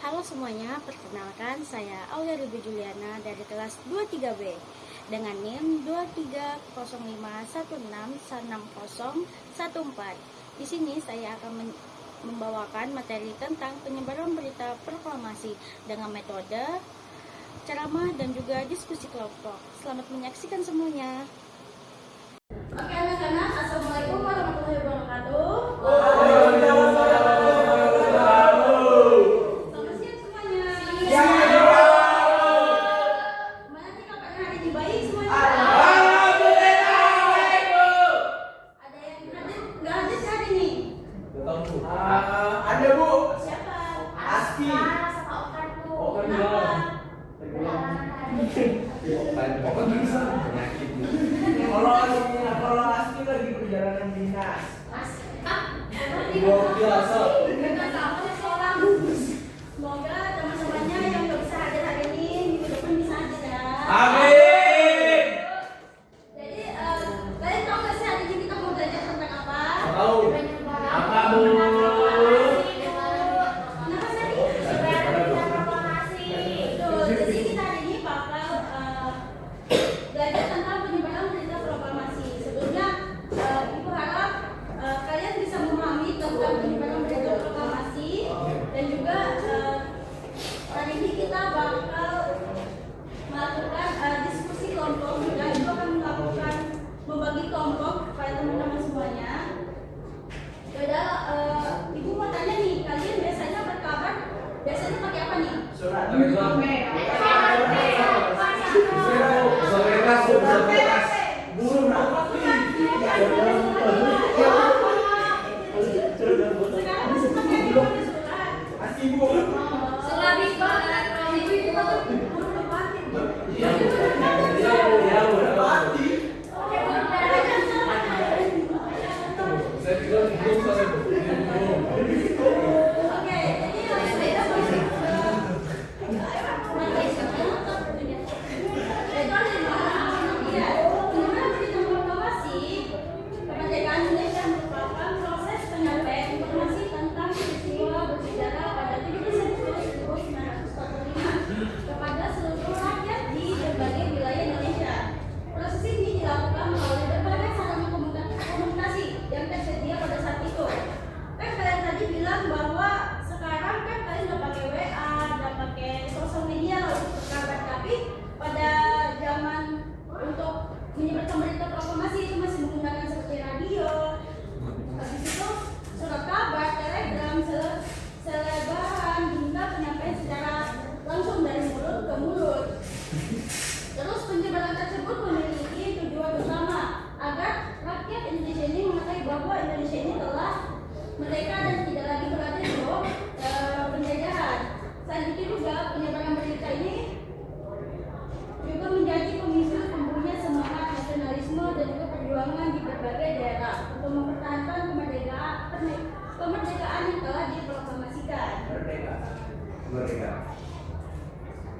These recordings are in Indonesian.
Halo semuanya, perkenalkan saya Aulia Ruby Juliana dari kelas 23B dengan NIM 2305166014. Di sini saya akan membawakan materi tentang penyebaran berita proklamasi dengan metode ceramah dan juga diskusi kelompok. Selamat menyaksikan semuanya. Oke anak-anak, assalamualaikum warahmatullahi wabarakatuh. Selamat siang semuanya. Gimana nih kabar hari ini, baik semuanya? Ada yang hadir? Nggak hadir hari ini? Ada Bu. Siapa? Aski. Sama Okan tuh. Okan Kenapa? Kalau Aski lagi perjalanan dinas. Luar biasa. Semoga teman-temannya yang nggak bisa hadir hari ini minggu depan bisa hadir ya. Amin. Jadi kalian tahu nggak sih hari ini kita mau belajar tentang apa? Tahu. Apa Bu? Kenapa tadi? Betul. Jadi kita hari ini bakal belajar tentang penyebaran berita proklamasi. Sebelumnya Ibu harap kalian bisa memahami tentang penyebaran berita proklamasi dan juga hari ini kita bakal melakukan diskusi kelompok juga. Ibu akan melakukan membagi kelompok kepada teman-teman semuanya. Yaudah, Ibu mau tanya nih, kalian biasanya berkabar biasanya pakai apa nih? Surat. Burung apa Sekarang masih pakai surat. Aski Bu. Surat Ibu itu burung merpati. Ya udah mati. Saya juga belum saya Bu. Oke, jadi langsung kita masuk ke kemerdekaan Indonesia merupakan proses penyampaian informasi tentang peristiwa bersejarah pada 17 Agustus 1945 kepada seluruh rakyat di berbagai wilayah Indonesia. Proses ini dilakukan melalui berbagai sarana komunikasi yang tersedia pada saat itu. Kan kalian tadi bilang bahwa sekarang kan kalian udah pakai WA, udah pakai sosial media untuk berkabar, tapi pada zaman untuk menyebarkan berita proklamasi itu masih menggunakan seperti radio, habis itu surat kabar, telegram, selebaran, hingga penyampaian secara langsung dari mulut ke mulut. Terus penyebaran tersebut memiliki tujuan utama agar rakyat Indonesia ini mengetahui bahwa Indonesia ini telah merdeka dan tidak lagi berada di bawah penjajahan. Selain itu juga penyebaran berita ini juga menjadi pemicu tumbuhnya semangat nasionalisme dan juga perjuangan di berbagai daerah untuk mempertahankan kemerdekaan yang telah diproklamasikan. Merdeka.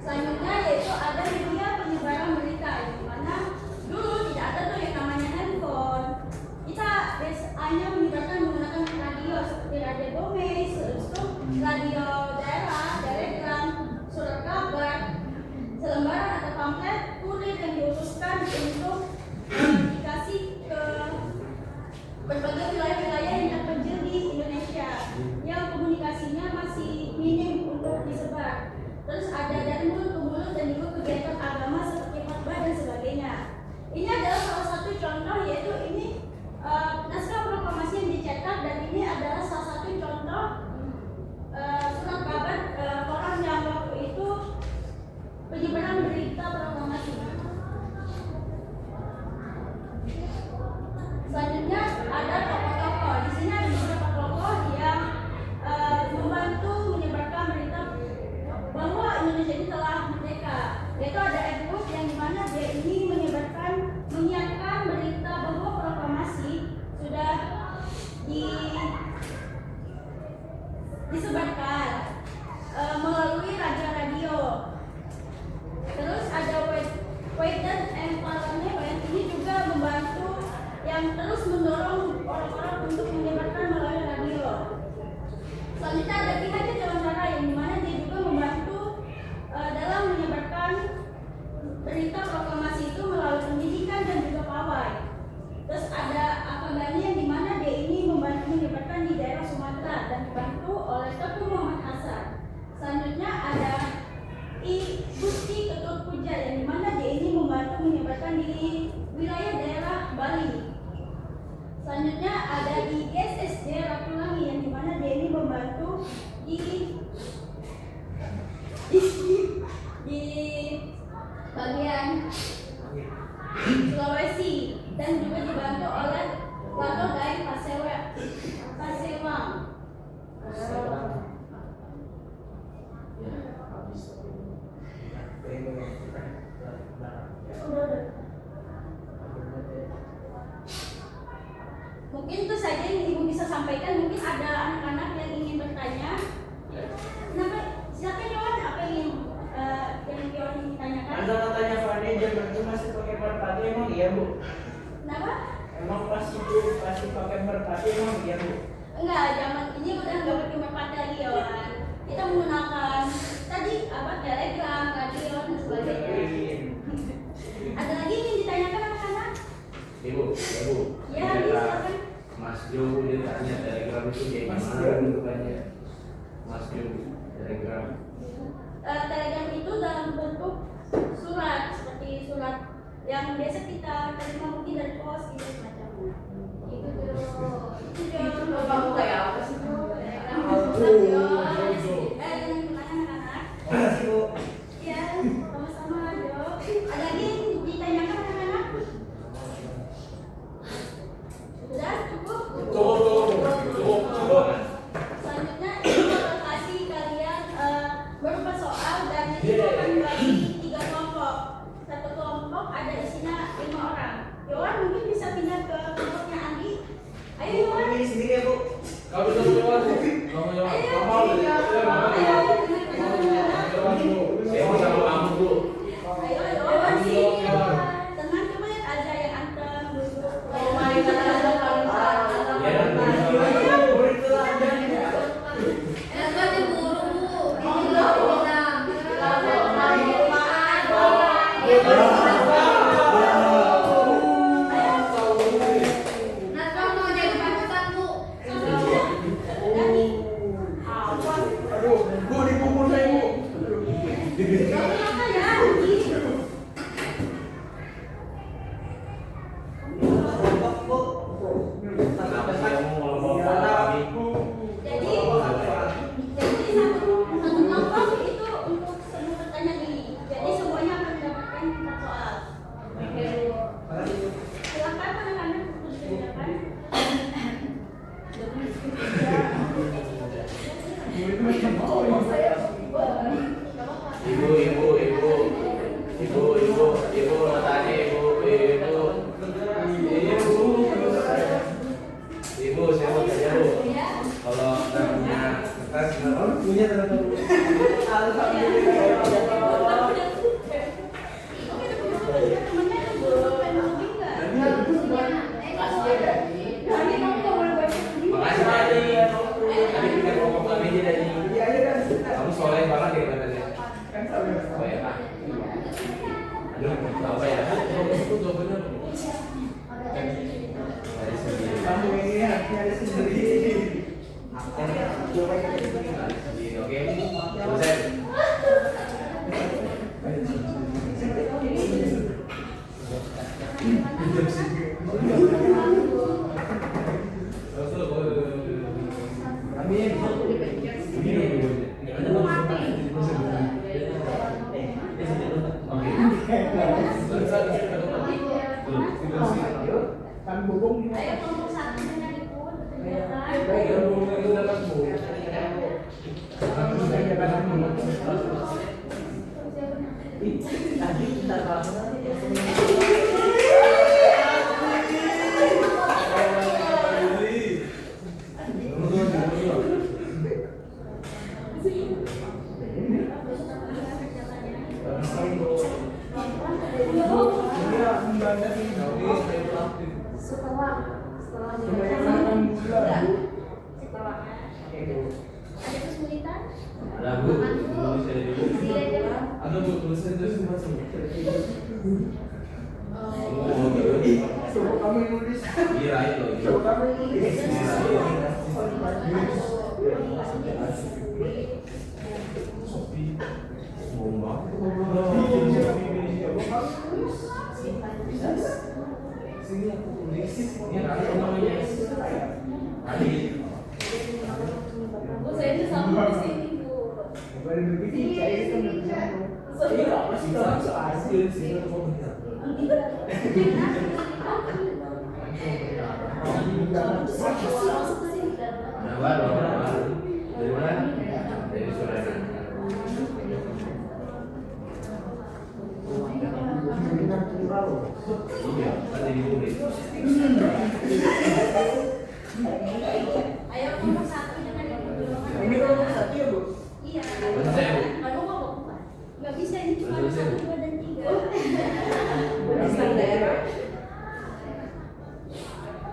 Selanjutnya yaitu ada media penyebaran berita, di mana dulu tidak ada tuh yang namanya handphone. Kita hanya menyebarkan menggunakan radio seperti radio Gomez, radio daerah, telegram, surat kabar, selembaran atau pamflet, kurir yang diutuskan untuk dikasih ke berbagai wilayah-wilayah yang terpencil di Indonesia yang komunikasinya masih minim untuk disebar. Terus ada dari mulut ke mulut dan juga kegiatan agama seperti khotbah dan sebagainya. Ini adalah salah satu contoh, yaitu ini naskah proklamasi yang dicetak, dan ini adalah salah satu contoh surat kabar orang yang waktu itu penyebaran berita proklamasi. Selanjutnya ada tokoh-tokoh. Di sini ada beberapa tokoh yang membantu menyebarkan berita bahwa Indonesia di bagian Sulawesi dan juga dibantu oleh Lato dari Pasewang. Mungkin itu saja yang Ibu bisa sampaikan. Mungkin ada anak-anak yang ingin bertanya. Kenapa? Silakan Yohan, apa yang Yohan ingin tanyakan? Anda katanya Fani zaman itu masih pakai merpati, emang iya Bu? Kenapa? Emang pas itu masih pakai merpati, emang iya Bu? Enggak, zaman ini udah nggak pakai merpati lagi Yohan. Kita menggunakan tadi apa telegram, radio dan sebagainya. Ada lagi yang ingin ditanyakan anak-anak? Ibu, ya Bu. Ya, Ternyata silakan. Mas Jo dia tanya telegram itu kayak gimana bentukannya? Mas Jo telegram. Telegram itu dalam bentuk surat, seperti surat yang biasa kita terima mungkin dari pos gitu semacamnya. Itu tuh. Itu tuh. Kamu kayak apa sih? Makasih Bu. Ya, sama-sama Jo. Ada lagi yang ditanyakan anak-anak? Sudah cukup? Cukup. Selanjutnya ini bakal kasih kalian berupa soal dan itu akan dibagi 3 kelompok. Satu kelompok ada isinya 5 orang. Yohan mungkin bisa pindah ke kelompoknya Andi. Ayo Yohan. Ini sendiri ya Bu. Kamu jawab. Kamu jawab. Saya mau sama kamu Bu. Ayo Yohan sih. Tenang, coba lihat aja yang anteng duduk. Aduh, Bu dipukul saya Bu. Kenapa sih kamu ngomong kami? Jadi satu kelompok itu untuk semua pertanyaan ini. Jadi semuanya akan mendapatkan 4 soal. Silakan anak-anak untuk silakan. Ibu, tanya Ibu, saya mau tanya Bu. Kalau punya kertas Punya ternyata Bu. makasih tadi pikir pokok kami aja dari kamu soleh banget ya katanya. Oh ya Pak. Aduh, apa ya? Itu jawabannya apa? Dari sendiri. Kamu ini hatinya ada sendiri. Oke, selesai. Amin. Kan bubung gimana? Ayo kelompok 1 nya ikut. Tadi kita Ada kesulitan? Ada Bu, nulis dari dulu. Ada Bu tulisan itu semua semua. Oh gitu. coba kamu yang nulis. Kirain loh. Coba kamu yang nulis. Sini aku tulis. Ini ada namanya. Adit. Bu, saya itu sama di sini, Bu. Baru begitu, saya itu Iya, masih tahu soal. Nah, baru. Dari mana? Dari Surabaya. Iya, ada di murid. Ayo nomor 1 jangan dipulangkan. Ini nomor 1 ya, Bu? Iya. Betul saya, Bu. Aduh, bukan. Nggak bisa, ini cuma Betul, saya. 1, 2, dan 3. Bukan daerah.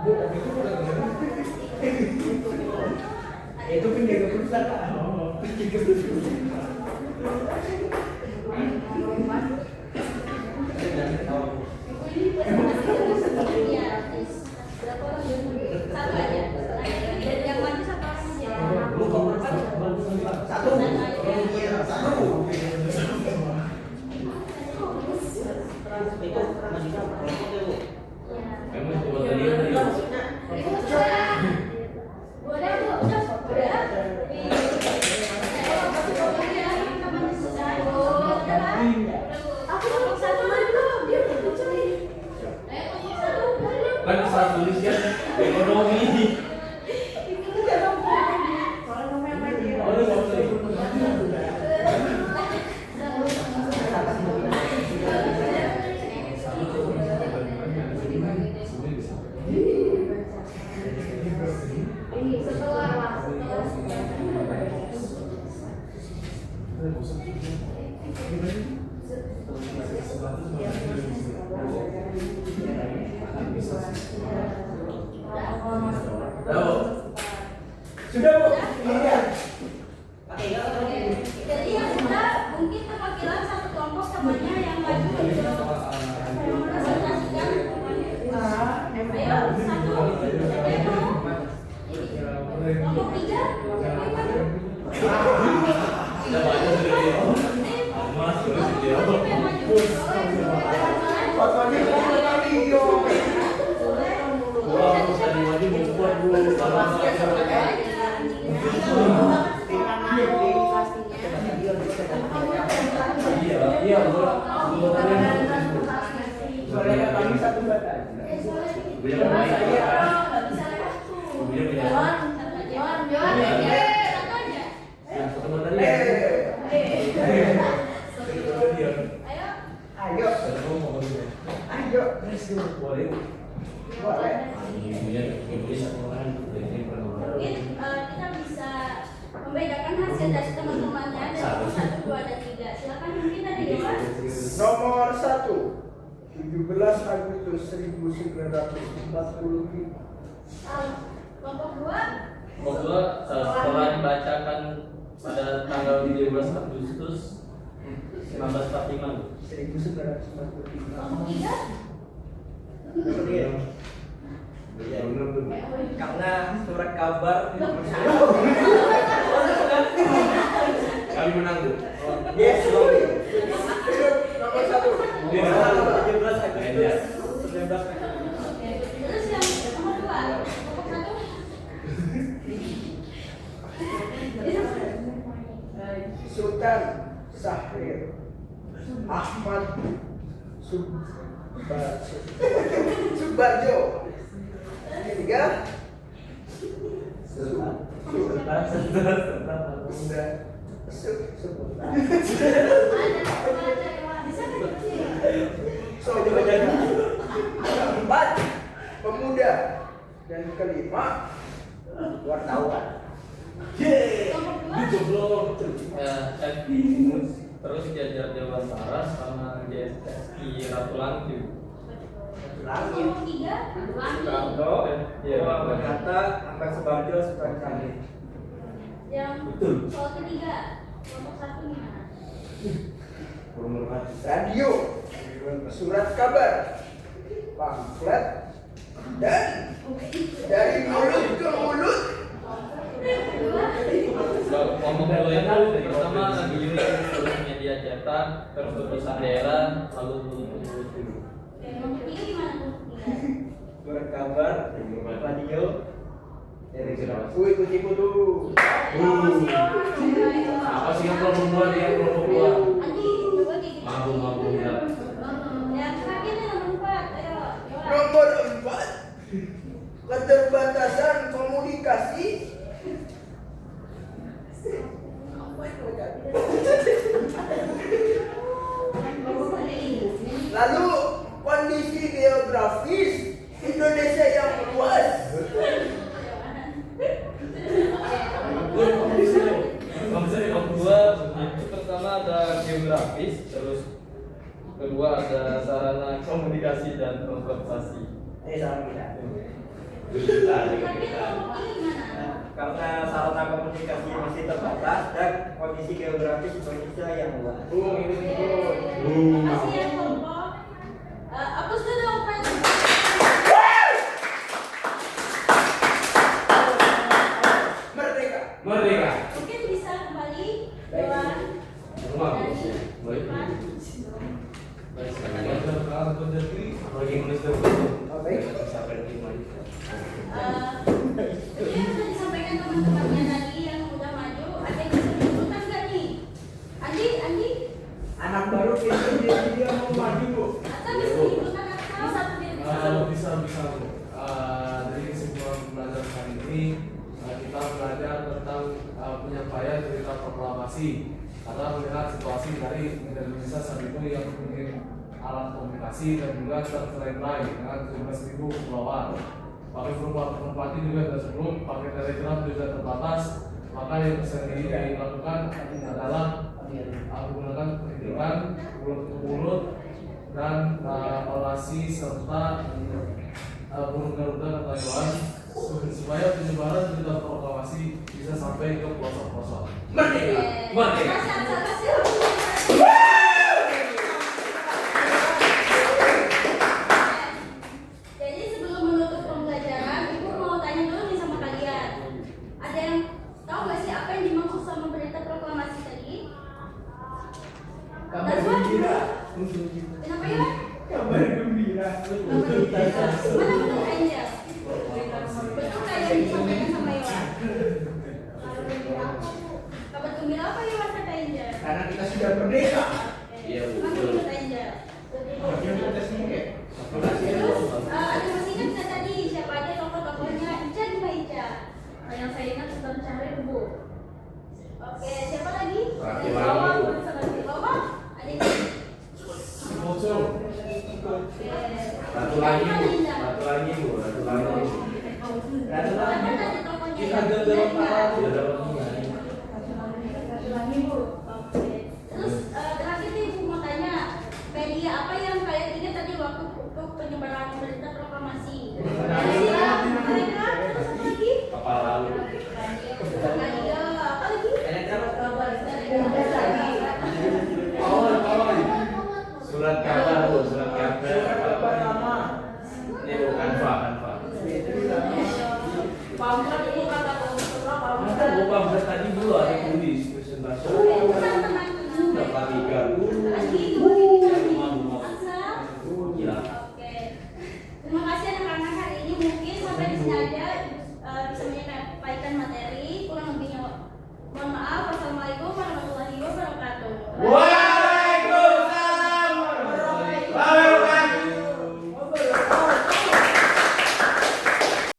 Bu, tapi itu bukan daerah. Itu penjaga perusahaan. Penjaga perusahaan. Iya, berapa orang? Satu aja. Dan yang maju satu orang aja. Lu kok berapa? Satu. Memang cuma tadi tadi. Kan saat tulisnya ekonomi. Oh, ini mau tadi. Tahu. Sudah, Bu. Iya. Jadi yang sudah mungkin perwakilan satu kelompok temannya yang maju untuk presentasikan. Ayo, satu. Kelompok 3. Sudah banyak sudah dia. Mas sudah dia. Fotonya kan video. Wah, tadi maju membuat dulu kalau iya, buat Soalnya kami satu batas. Beliau punya. Satu tadi. Ayo. Ayo. Boleh. Boleh. Mungkin kita bisa membedakan hasil dari teman-temannya dari 1, 2, dan 3. Silakan mungkin dari Dewan. Nomor 1, 17 Agustus 1945. Kelompok 2. Semoga setelah dibacakan pada tanggal 13 Agustus 1945. 1945. Kelompok 3. Karena surat kabar nomor 1. Kami menang, Bu. Yes, Robi. Nomor 1. 17 Agustus 1945. Terus yang nomor 2. Kelompok 1. Sultan Syahrir Ahmad Subarjo. Ketiga, keempat, pemuda, dan kelima, wartawan. Terus jajar Dewantara sama JSI Ratu Langit. Kelompok 3. Soekarno, Hatta, Ahmad Subarjo, Sultan Syahrir. Yang Betul. soal ketiga. Kelompok 1 gimana? Radio, surat kabar, pamflet, dan dari mulut ke mulut. Kelompok 2 itu pertama lagi unit, terus media cetak, terus tulisan daerah, lalu Kelompok 3 gimana? Kelompok 3. Surat kabar, radio, ikut dulu. Apa sih yang kelompok 2 dia kelompok 2? Andi, coba Lalu kondisi geografis Indonesia yang luas. Yang kedua itu pertama ada geografis, terus kedua ada sarana komunikasi dan transportasi. Sama kita. Karena sarana komunikasi masih terbatas dan kondisi geografis Indonesia yang luas. Masih yang kelompok. Aku sudah open. Merdeka. Merdeka. Mungkin bisa kembali Dewan Rumah. dari Ivan. Lagi menulis dulu. Sampai di mana? Jadi yang sudah disampaikan teman-temannya tadi yang udah maju, ada yang bisa disebutkan nggak nih? Andi, Anak baru itu dia mau maju, Bu. atau bisa disebutkan atau satu diri? Bisa Bu. Dari kesimpulan pembelajaran kali ini kita belajar tentang penyampaian cerita proklamasi karena melihat situasi dari Indonesia saat itu yang mungkin alat komunikasi dan juga terlain dengan 17.000 kepulauan. Pakai formulir merpati juga ada sebelum, pakai telegram juga terbatas. Maka yang bisa dilakukan adalah menggunakan kritikan mulut ke mulut dan orasi serta burung garuda dan lain-lain supaya penyebaran cerita proklamasi bisa sampai ke pelosok-pelosok. Merdeka. Merdeka. Jadi sebelum menutup pembelajaran, Ibu mau tanya dulu nih sama kalian. Ada yang tahu nggak sih apa yang dimaksud sama berita proklamasi tadi? Kabar gembira. Kenapa ya? Kabar gembira. Mana menurut Angel? Betul nggak yang disampaikan sama Iwan? Kabar gembira apa Iwan kata Angel? Karena kita sudah merdeka. Iya, Bu. Mana menurut Angel? Terus ada masih ingat nggak tadi siapa aja tokoh-tokohnya? Ica di Ica. Yang saya ingat Sultan Syahrir, Bu. Oke, siapa lagi? Fatimah